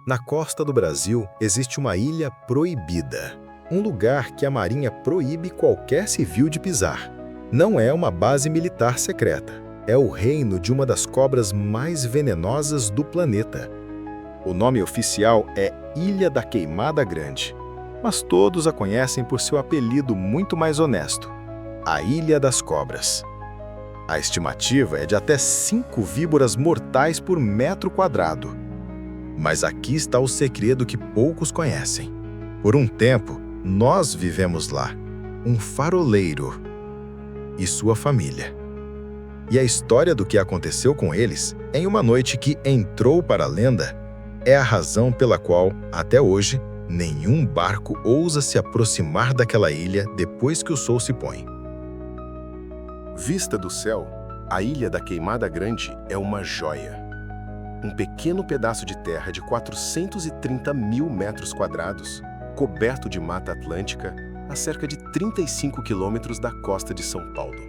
Na costa do Brasil existe uma ilha proibida, um lugar que a Marinha proíbe qualquer civil de pisar. Não é uma base militar secreta, é o reino de uma das cobras mais venenosas do planeta. O nome oficial é Ilha da Queimada Grande, mas todos a conhecem por seu apelido muito mais honesto, a Ilha das Cobras. A estimativa é de até 5 víboras mortais por metro quadrado. Mas aqui está o segredo que poucos conhecem. Por um tempo, nós vivemos lá, um faroleiro e sua família. E a história do que aconteceu com eles, em uma noite que entrou para a lenda, é a razão pela qual, até hoje, nenhum barco ousa se aproximar daquela ilha depois que o sol se põe. Vista do céu, a Ilha da Queimada Grande é uma joia. Um pequeno pedaço de terra de 430 mil metros quadrados, coberto de Mata Atlântica, a cerca de 35 quilômetros da costa de São Paulo.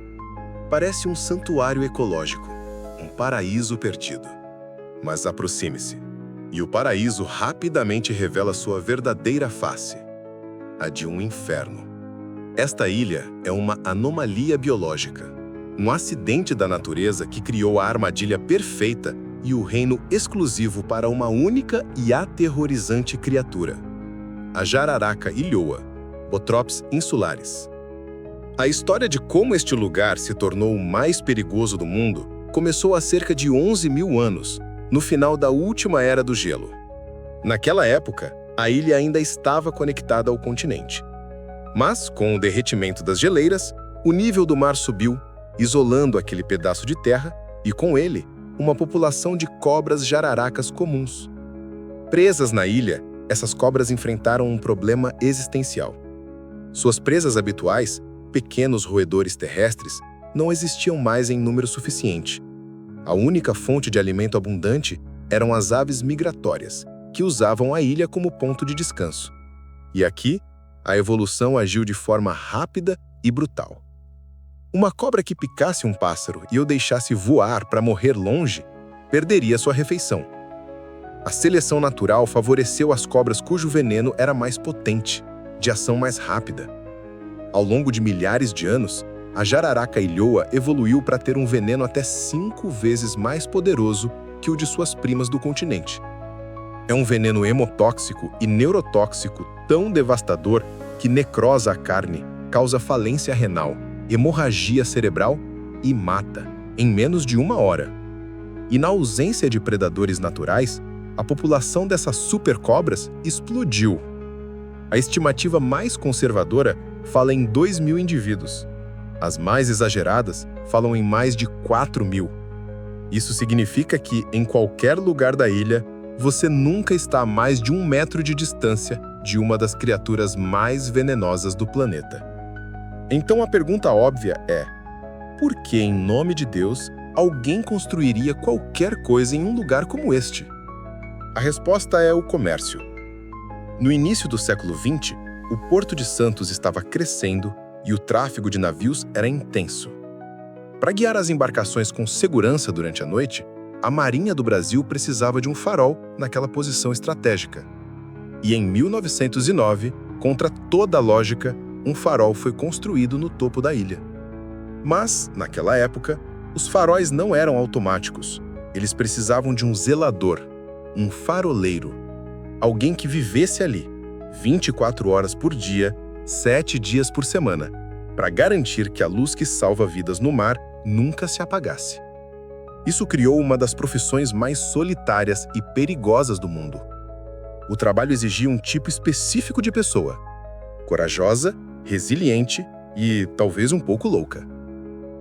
Parece um santuário ecológico, um paraíso perdido. Mas aproxime-se, e o paraíso rapidamente revela sua verdadeira face, a de um inferno. Esta ilha é uma anomalia biológica, um acidente da natureza que criou a armadilha perfeita e o reino exclusivo para uma única e aterrorizante criatura, a jararaca ilhoa, Botrops insularis. A história de como este lugar se tornou o mais perigoso do mundo começou há cerca de 11 mil anos, no final da última era do gelo. Naquela época, a ilha ainda estava conectada ao continente. Mas, com o derretimento das geleiras, o nível do mar subiu, isolando aquele pedaço de terra e, com ele, uma população de cobras jararacas comuns. Presas na ilha, essas cobras enfrentaram um problema existencial. Suas presas habituais, pequenos roedores terrestres, não existiam mais em número suficiente. A única fonte de alimento abundante eram as aves migratórias, que usavam a ilha como ponto de descanso. E aqui, a evolução agiu de forma rápida e brutal. Uma cobra que picasse um pássaro e o deixasse voar para morrer longe, perderia sua refeição. A seleção natural favoreceu as cobras cujo veneno era mais potente, de ação mais rápida. Ao longo de milhares de anos, a jararaca ilhoa evoluiu para ter um veneno até 5 vezes mais poderoso que o de suas primas do continente. É um veneno hemotóxico e neurotóxico tão devastador que necrosa a carne, causa falência renal, hemorragia cerebral e mata em menos de 1 hora. E na ausência de predadores naturais, a população dessas supercobras explodiu. A estimativa mais conservadora fala em 2.000 indivíduos. As mais exageradas falam em mais de 4.000. Isso significa que, em qualquer lugar da ilha, você nunca está a mais de 1 metro de distância de uma das criaturas mais venenosas do planeta. Então a pergunta óbvia é: por que, em nome de Deus, alguém construiria qualquer coisa em um lugar como este? A resposta é o comércio. No início do século XX, o Porto de Santos estava crescendo e o tráfego de navios era intenso. Para guiar as embarcações com segurança durante a noite, a Marinha do Brasil precisava de um farol naquela posição estratégica. E em 1909, contra toda a lógica, um farol foi construído no topo da ilha. Mas, naquela época, os faróis não eram automáticos. Eles precisavam de um zelador, um faroleiro, alguém que vivesse ali, 24 horas por dia, 7 dias por semana, para garantir que a luz que salva vidas no mar nunca se apagasse. Isso criou uma das profissões mais solitárias e perigosas do mundo. O trabalho exigia um tipo específico de pessoa, corajosa, resiliente e talvez um pouco louca.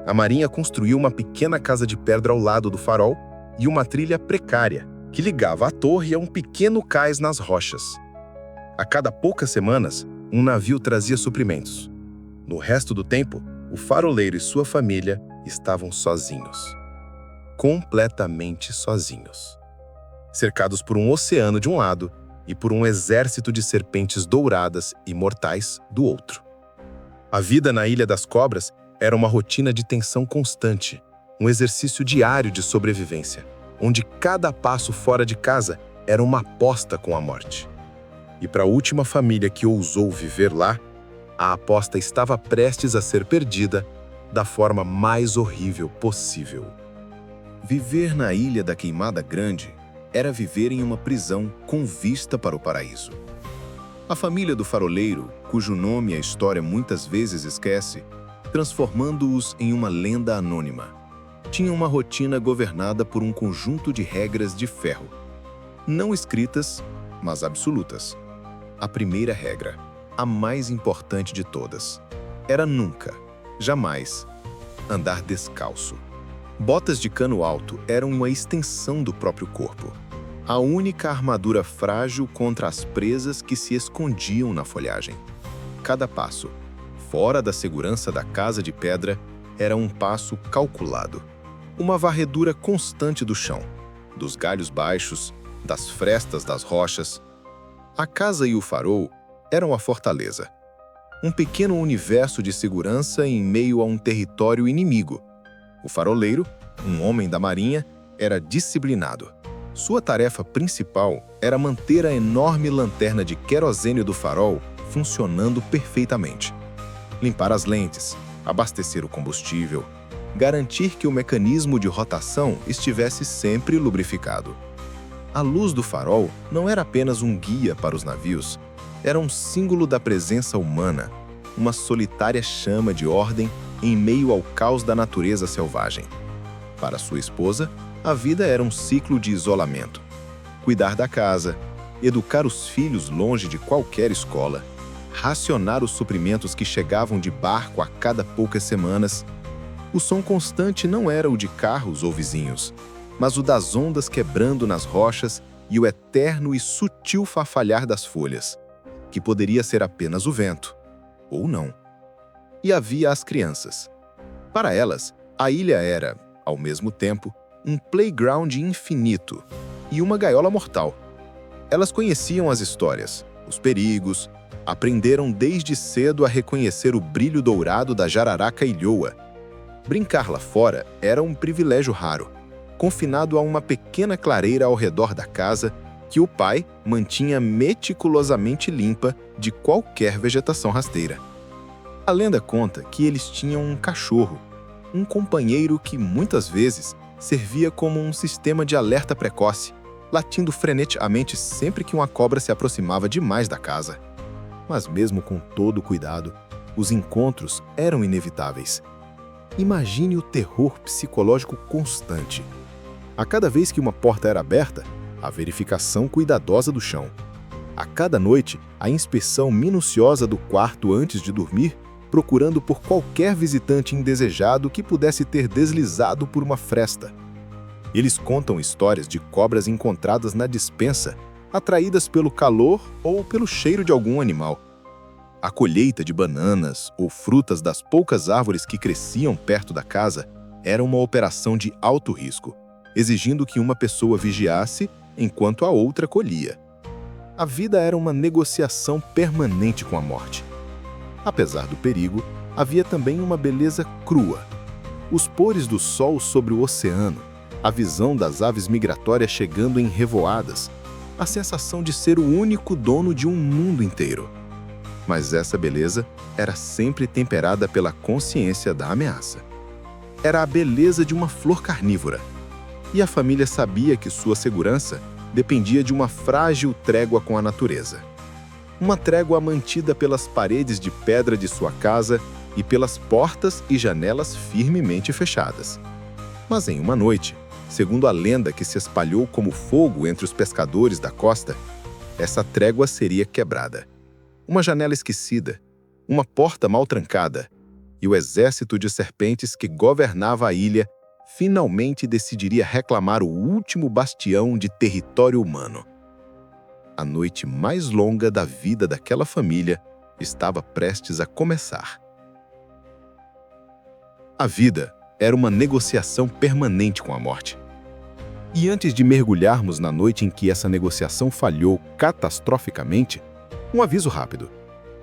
A Marinha construiu uma pequena casa de pedra ao lado do farol e uma trilha precária que ligava a torre a um pequeno cais nas rochas. A cada poucas semanas, um navio trazia suprimentos. No resto do tempo, o faroleiro e sua família estavam sozinhos. Completamente sozinhos. Cercados por um oceano de um lado e por um exército de serpentes douradas e mortais do outro. A vida na Ilha das Cobras era uma rotina de tensão constante, um exercício diário de sobrevivência, onde cada passo fora de casa era uma aposta com a morte. E para a última família que ousou viver lá, a aposta estava prestes a ser perdida da forma mais horrível possível. Viver na Ilha da Queimada Grande era viver em uma prisão com vista para o paraíso. A família do faroleiro, cujo nome a história muitas vezes esquece, transformando-os em uma lenda anônima, tinha uma rotina governada por um conjunto de regras de ferro, não escritas, mas absolutas. A primeira regra, a mais importante de todas, era nunca, jamais, andar descalço. Botas de cano alto eram uma extensão do próprio corpo, a única armadura frágil contra as presas que se escondiam na folhagem. Cada passo, fora da segurança da casa de pedra, era um passo calculado, uma varredura constante do chão, dos galhos baixos, das frestas das rochas. A casa e o farol eram a fortaleza, um pequeno universo de segurança em meio a um território inimigo. O faroleiro, um homem da marinha, era disciplinado. Sua tarefa principal era manter a enorme lanterna de querosene do farol funcionando perfeitamente. Limpar as lentes, abastecer o combustível, garantir que o mecanismo de rotação estivesse sempre lubrificado. A luz do farol não era apenas um guia para os navios, era um símbolo da presença humana, uma solitária chama de ordem em meio ao caos da natureza selvagem. Para sua esposa, a vida era um ciclo de isolamento. Cuidar da casa, educar os filhos longe de qualquer escola, racionar os suprimentos que chegavam de barco a cada poucas semanas. O som constante não era o de carros ou vizinhos, mas o das ondas quebrando nas rochas e o eterno e sutil farfalhar das folhas, que poderia ser apenas o vento, ou não. E havia as crianças. Para elas, a ilha era, ao mesmo tempo, um playground infinito e uma gaiola mortal. Elas conheciam as histórias, os perigos, aprenderam desde cedo a reconhecer o brilho dourado da jararaca ilhoa. Brincar lá fora era um privilégio raro, confinado a uma pequena clareira ao redor da casa que o pai mantinha meticulosamente limpa de qualquer vegetação rasteira. A lenda conta que eles tinham um cachorro, um companheiro que muitas vezes servia como um sistema de alerta precoce, latindo freneticamente sempre que uma cobra se aproximava demais da casa. Mas mesmo com todo o cuidado, os encontros eram inevitáveis. Imagine o terror psicológico constante. A cada vez que uma porta era aberta, a verificação cuidadosa do chão. A cada noite, a inspeção minuciosa do quarto antes de dormir, procurando por qualquer visitante indesejado que pudesse ter deslizado por uma fresta. Eles contam histórias de cobras encontradas na despensa, atraídas pelo calor ou pelo cheiro de algum animal. A colheita de bananas ou frutas das poucas árvores que cresciam perto da casa era uma operação de alto risco, exigindo que uma pessoa vigiasse enquanto a outra colhia. A vida era uma negociação permanente com a morte. Apesar do perigo, havia também uma beleza crua. Os pôres do sol sobre o oceano, a visão das aves migratórias chegando em revoadas, a sensação de ser o único dono de um mundo inteiro. Mas essa beleza era sempre temperada pela consciência da ameaça. Era a beleza de uma flor carnívora. E a família sabia que sua segurança dependia de uma frágil trégua com a natureza. Uma trégua mantida pelas paredes de pedra de sua casa e pelas portas e janelas firmemente fechadas. Mas em uma noite, segundo a lenda que se espalhou como fogo entre os pescadores da costa, essa trégua seria quebrada. Uma janela esquecida, uma porta mal trancada, e o exército de serpentes que governava a ilha finalmente decidiria reclamar o último bastião de território humano. A noite mais longa da vida daquela família estava prestes a começar. A vida era uma negociação permanente com a morte. E antes de mergulharmos na noite em que essa negociação falhou catastroficamente, um aviso rápido.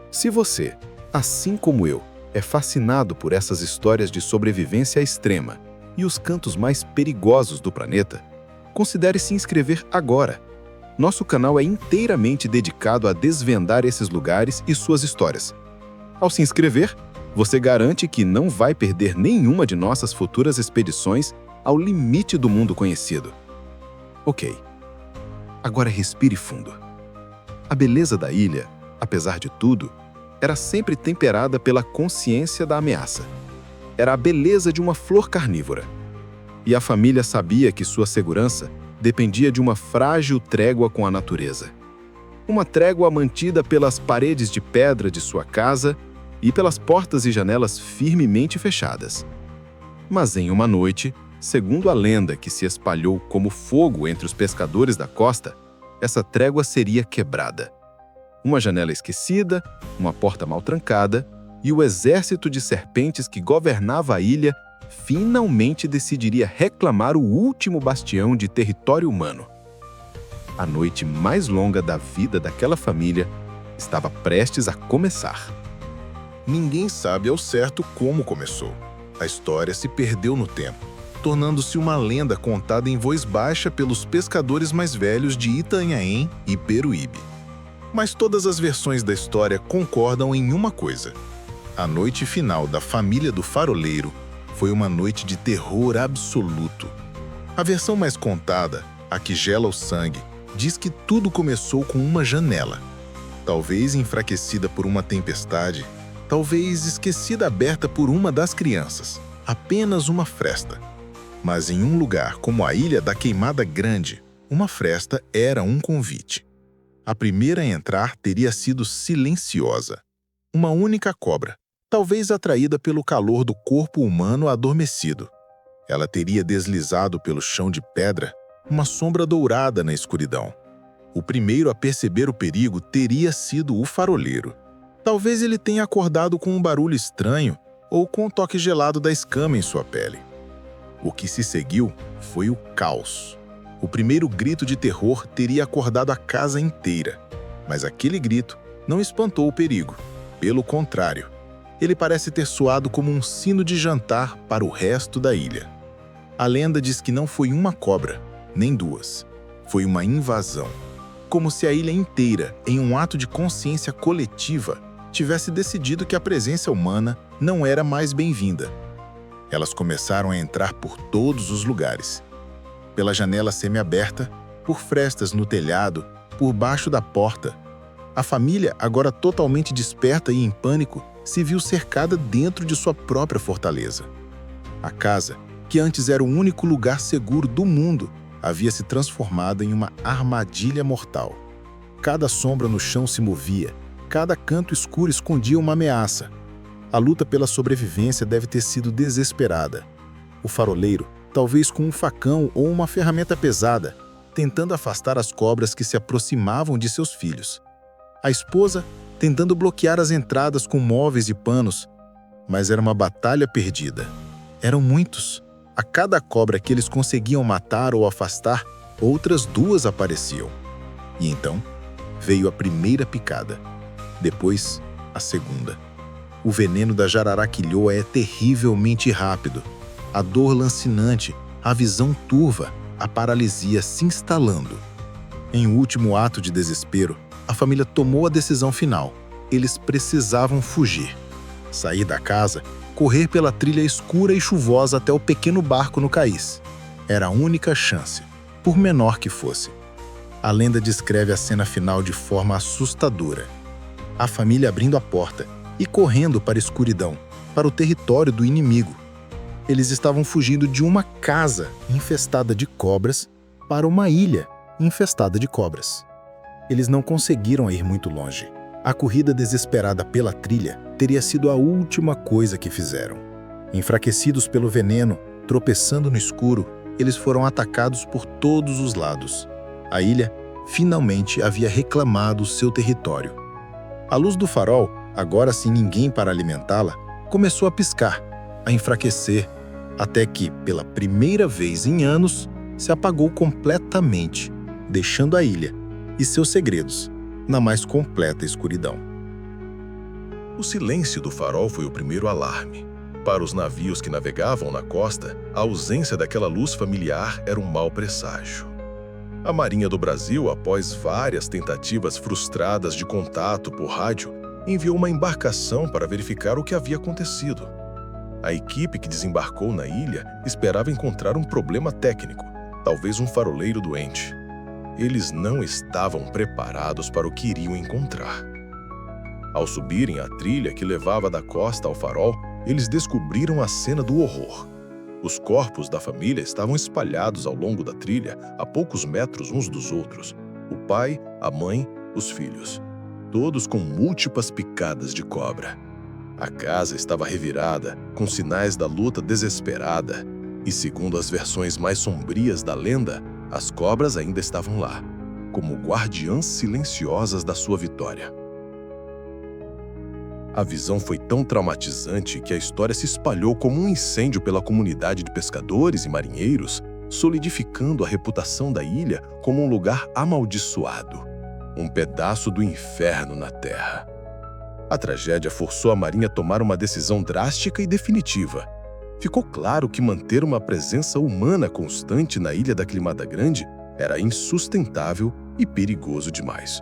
Se você, assim como eu, é fascinado por essas histórias de sobrevivência extrema e os cantos mais perigosos do planeta, considere se inscrever agora. Nosso canal é inteiramente dedicado a desvendar esses lugares e suas histórias. Ao se inscrever, você garante que não vai perder nenhuma de nossas futuras expedições ao limite do mundo conhecido. Ok. Agora respire fundo. A beleza da ilha, apesar de tudo, era sempre temperada pela consciência da ameaça. Era a beleza de uma flor carnívora. E a família sabia que sua segurança dependia de uma frágil trégua com a natureza. Uma trégua mantida pelas paredes de pedra de sua casa e pelas portas e janelas firmemente fechadas. Mas em uma noite, segundo a lenda que se espalhou como fogo entre os pescadores da costa, essa trégua seria quebrada. Uma janela esquecida, uma porta mal trancada e o exército de serpentes que governava a ilha finalmente decidiria reclamar o último bastião de território humano. A noite mais longa da vida daquela família estava prestes a começar. Ninguém sabe ao certo como começou. A história se perdeu no tempo, tornando-se uma lenda contada em voz baixa pelos pescadores mais velhos de Itanhaém e Peruíbe. Mas todas as versões da história concordam em uma coisa. A noite final da família do faroleiro foi uma noite de terror absoluto. A versão mais contada, a que gela o sangue, diz que tudo começou com uma janela. Talvez enfraquecida por uma tempestade, talvez esquecida aberta por uma das crianças. Apenas uma fresta. Mas em um lugar como a Ilha da Queimada Grande, uma fresta era um convite. A primeira a entrar teria sido silenciosa. Uma única cobra, talvez atraída pelo calor do corpo humano adormecido. Ela teria deslizado pelo chão de pedra, uma sombra dourada na escuridão. O primeiro a perceber o perigo teria sido o faroleiro. Talvez ele tenha acordado com um barulho estranho ou com o toque gelado da escama em sua pele. O que se seguiu foi o caos. O primeiro grito de terror teria acordado a casa inteira, mas aquele grito não espantou o perigo. Pelo contrário, ele parece ter soado como um sino de jantar para o resto da ilha. A lenda diz que não foi uma cobra, nem duas. Foi uma invasão. Como se a ilha inteira, em um ato de consciência coletiva, tivesse decidido que a presença humana não era mais bem-vinda. Elas começaram a entrar por todos os lugares. Pela janela semiaberta, por frestas no telhado, por baixo da porta. A família, agora totalmente desperta e em pânico, se viu cercada dentro de sua própria fortaleza. A casa, que antes era o único lugar seguro do mundo, havia se transformado em uma armadilha mortal. Cada sombra no chão se movia, cada canto escuro escondia uma ameaça. A luta pela sobrevivência deve ter sido desesperada. O faroleiro, talvez com um facão ou uma ferramenta pesada, tentando afastar as cobras que se aproximavam de seus filhos. A esposa, tentando bloquear as entradas com móveis e panos, mas era uma batalha perdida. Eram muitos. A cada cobra que eles conseguiam matar ou afastar, outras duas apareciam. E então, veio a primeira picada. Depois, a segunda. O veneno da jararaquilhoa é terrivelmente rápido. A dor lancinante, a visão turva, a paralisia se instalando. Em último ato de desespero, a família tomou a decisão final. Eles precisavam fugir. Sair da casa, correr pela trilha escura e chuvosa até o pequeno barco no cais. Era a única chance, por menor que fosse. A lenda descreve a cena final de forma assustadora. A família abrindo a porta e correndo para a escuridão, para o território do inimigo. Eles estavam fugindo de uma casa infestada de cobras para uma ilha infestada de cobras. Eles não conseguiram ir muito longe. A corrida desesperada pela trilha teria sido a última coisa que fizeram. Enfraquecidos pelo veneno, tropeçando no escuro, eles foram atacados por todos os lados. A ilha finalmente havia reclamado seu território. A luz do farol, agora sem ninguém para alimentá-la, começou a piscar, a enfraquecer, até que, pela primeira vez em anos, se apagou completamente, deixando a ilha e seus segredos na mais completa escuridão. O silêncio do farol foi o primeiro alarme. Para os navios que navegavam na costa, a ausência daquela luz familiar era um mau presságio. A Marinha do Brasil, após várias tentativas frustradas de contato por rádio, enviou uma embarcação para verificar o que havia acontecido. A equipe que desembarcou na ilha esperava encontrar um problema técnico, talvez um faroleiro doente. Eles não estavam preparados para o que iriam encontrar. Ao subirem a trilha que levava da costa ao farol, eles descobriram a cena do horror. Os corpos da família estavam espalhados ao longo da trilha, a poucos metros uns dos outros. O pai, a mãe, os filhos. Todos com múltiplas picadas de cobra. A casa estava revirada, com sinais da luta desesperada. E segundo as versões mais sombrias da lenda, as cobras ainda estavam lá, como guardiãs silenciosas da sua vitória. A visão foi tão traumatizante que a história se espalhou como um incêndio pela comunidade de pescadores e marinheiros, solidificando a reputação da ilha como um lugar amaldiçoado, um pedaço do inferno na terra. A tragédia forçou a Marinha a tomar uma decisão drástica e definitiva. Ficou claro que manter uma presença humana constante na Ilha da Queimada Grande era insustentável e perigoso demais.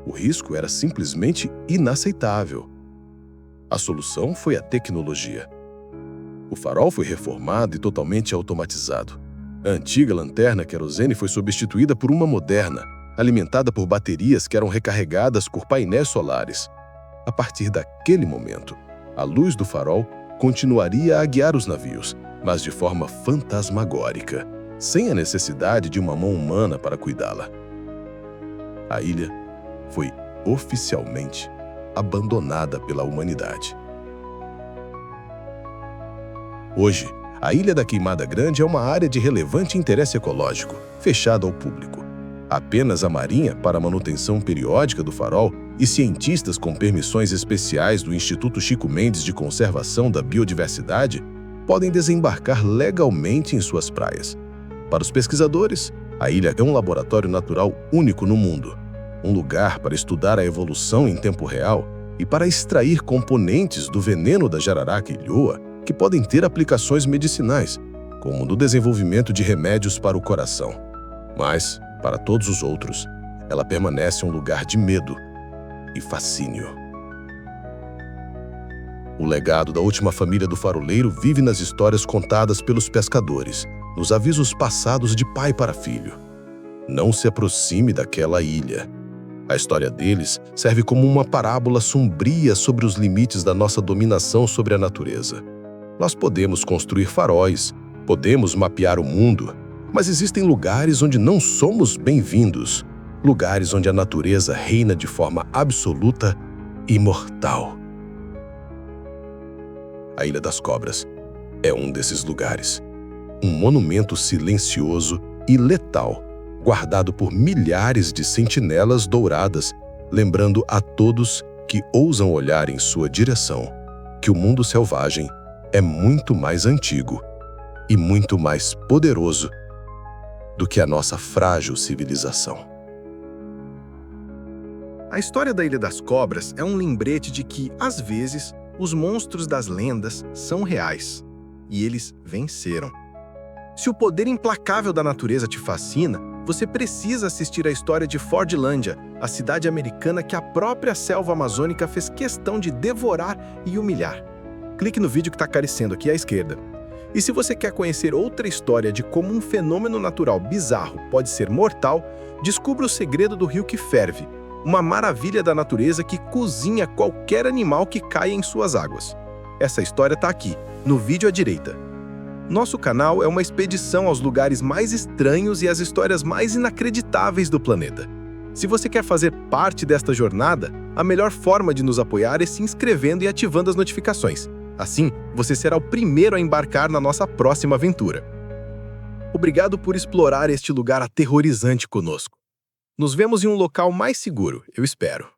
O risco era simplesmente inaceitável. A solução foi a tecnologia. O farol foi reformado e totalmente automatizado. A antiga lanterna querosene foi substituída por uma moderna, alimentada por baterias que eram recarregadas por painéis solares. A partir daquele momento, a luz do farol continuaria a guiar os navios, mas de forma fantasmagórica, sem a necessidade de uma mão humana para cuidá-la. A ilha foi oficialmente abandonada pela humanidade. Hoje, a Ilha da Queimada Grande é uma área de relevante interesse ecológico, fechada ao público. Apenas a Marinha, para a manutenção periódica do farol, e cientistas com permissões especiais do Instituto Chico Mendes de Conservação da Biodiversidade podem desembarcar legalmente em suas praias. Para os pesquisadores, a ilha é um laboratório natural único no mundo, um lugar para estudar a evolução em tempo real e para extrair componentes do veneno da jararaca ilhoa que podem ter aplicações medicinais, como no desenvolvimento de remédios para o coração. Mas, para todos os outros, ela permanece um lugar de medo e fascínio. O legado da última família do faroleiro vive nas histórias contadas pelos pescadores, nos avisos passados de pai para filho. Não se aproxime daquela ilha. A história deles serve como uma parábola sombria sobre os limites da nossa dominação sobre a natureza. Nós podemos construir faróis, podemos mapear o mundo, mas existem lugares onde não somos bem-vindos, lugares onde a natureza reina de forma absoluta e mortal. A Ilha das Cobras é um desses lugares, um monumento silencioso e letal, guardado por milhares de sentinelas douradas, lembrando a todos que ousam olhar em sua direção que o mundo selvagem é muito mais antigo e muito mais poderoso do que a nossa frágil civilização. A história da Ilha das Cobras é um lembrete de que, às vezes, os monstros das lendas são reais e eles venceram. Se o poder implacável da natureza te fascina, você precisa assistir a história de Fordlândia, a cidade americana que a própria selva amazônica fez questão de devorar e humilhar. Clique no vídeo que está aparecendo aqui à esquerda. E se você quer conhecer outra história de como um fenômeno natural bizarro pode ser mortal, descubra o segredo do rio que ferve, uma maravilha da natureza que cozinha qualquer animal que caia em suas águas. Essa história está aqui, no vídeo à direita. Nosso canal é uma expedição aos lugares mais estranhos e às histórias mais inacreditáveis do planeta. Se você quer fazer parte desta jornada, a melhor forma de nos apoiar é se inscrevendo e ativando as notificações. Assim, você será o primeiro a embarcar na nossa próxima aventura. Obrigado por explorar este lugar aterrorizante conosco. Nos vemos em um local mais seguro, eu espero.